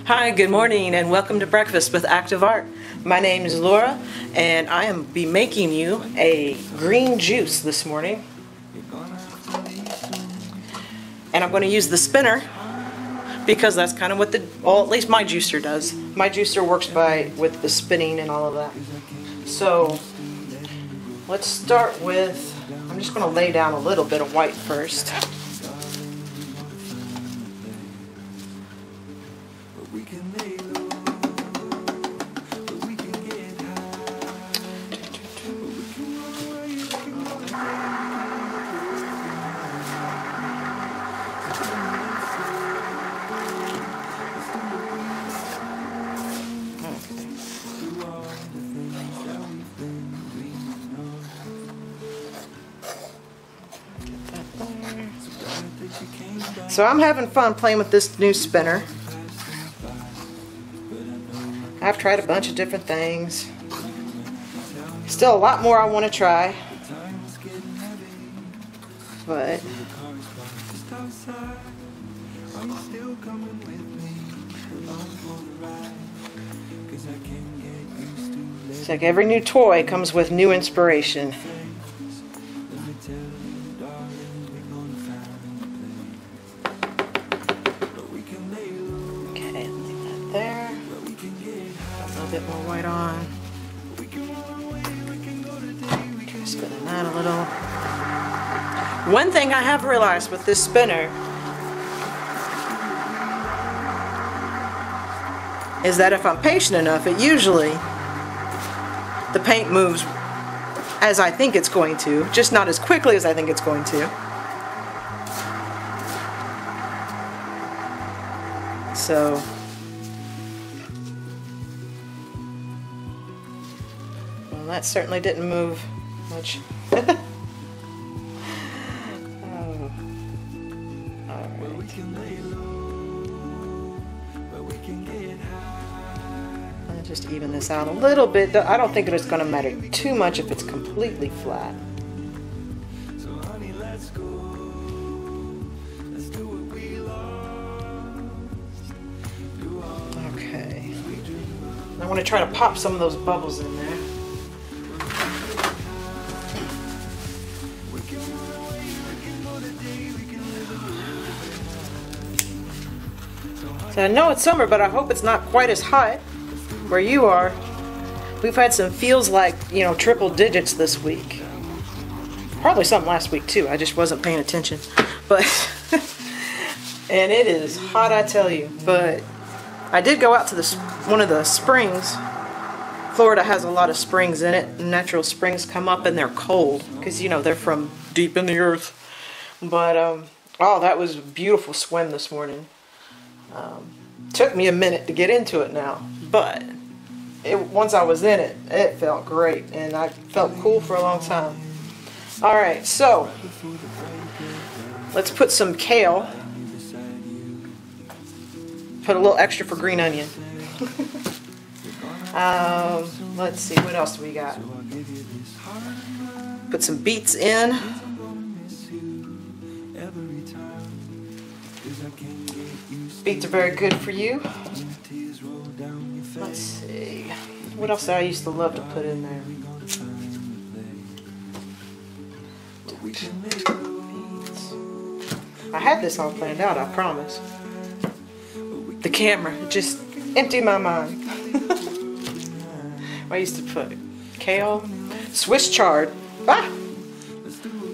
Hi, good morning, and welcome to Breakfast with Active Art. My name is Laura, and I am be making you a green juice this morning. And I'm going to use the spinner because that's kind of what well, at least my juicer does. My juicer works with the spinning and all of that. So let's start with, I'm just going to lay down a little bit of white first. So I'm having fun playing with this new spinner. I've tried a bunch of different things. Still a lot more I want to try. But it's like every new toy comes with new inspiration. There. A little bit more white on. Just spin that a little. One thing I have realized with this spinner is that if I'm patient enough, it usually, the paint moves as I think it's going to, just not as quickly as I think it's going to. So that certainly didn't move much. Oh. I'll just even this out a little bit. I don't think it's going to matter too much if it's completely flat. Okay. I want to try to pop some of those bubbles in there. So I know it's summer, but I hope it's not quite as hot where you are. We've had some feels like, triple digits this week. Probably something last week too. I just wasn't paying attention. But and it is hot, I tell you. But I did go out to one of the springs. Florida has a lot of springs in it. Natural springs come up and they're cold because they're from deep in the earth. But oh, that was a beautiful swim this morning. Took me a minute to get into it now, but once I was in it, it felt great, and I felt cool for a long time. Alright, so let's put some kale. Put a little extra for green onion. Let's see, what else do we got? Put some beets in. Beets are very good for you. Let's see. What else I used to love to put in there? I had this all planned out, I promise. The camera just emptied my mind. I used to put kale, Swiss chard. Ah!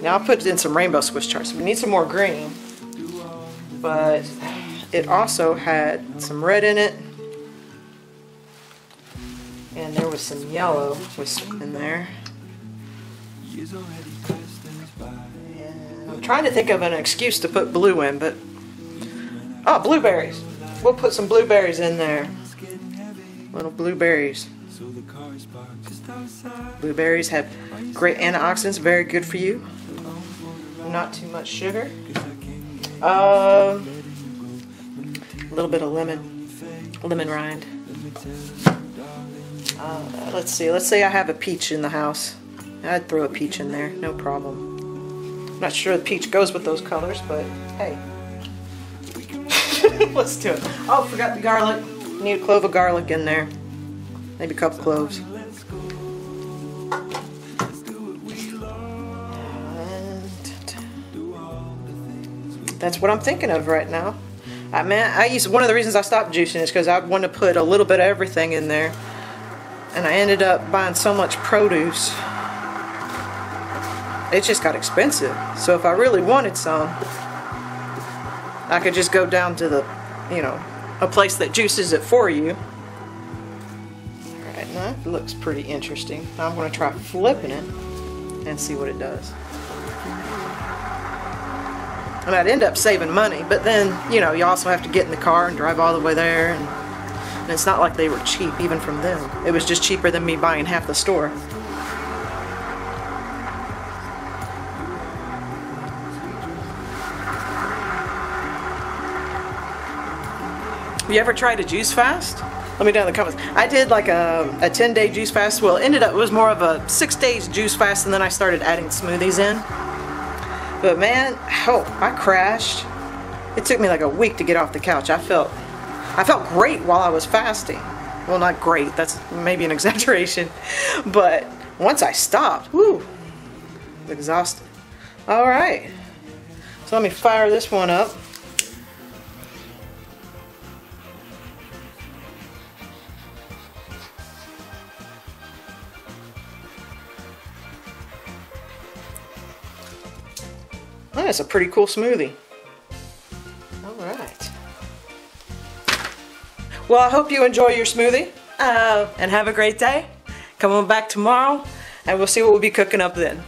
Now I'll put in some rainbow Swiss chard. So we need some more green. But it also had some red in it, and there was some yellow in there. And I'm trying to think of an excuse to put blue in, but oh, blueberries. We'll put some blueberries in there. Little blueberries. Blueberries have great antioxidants, very good for you. Not too much sugar. A little bit of lemon rind. Let's see. Let's say I have a peach in the house. I'd throw a peach in there, no problem. I'm not sure the peach goes with those colors, but hey. Let's do it. Oh, forgot the garlic. Need a clove of garlic in there. Maybe a couple cloves. That's what I'm thinking of right now. One of the reasons I stopped juicing is because I want to put a little bit of everything in there, and I ended up buying so much produce. It just got expensive. So if I really wanted some, I could just go down to the, a place that juices it for you. All right, now that looks pretty interesting. Now I'm going to try flipping it and see what it does. And I'd end up saving money, but then, you also have to get in the car and drive all the way there, and it's not like they were cheap even from them. It was just cheaper than me buying half the store. Have you ever tried a juice fast? Let me know in the comments. I did like a 10-day juice fast. Well, it was more of a 6 days juice fast, and then I started adding smoothies in. But man, I crashed. It took me like a week to get off the couch. I felt great while I was fasting. Well, not great, that's maybe an exaggeration. But once I stopped, whoo, exhausted. All right, so let me fire this one up. Oh, that's a pretty cool smoothie. Alright. Well, I hope you enjoy your smoothie. And have a great day. Come on back tomorrow, and we'll see what we'll be cooking up then.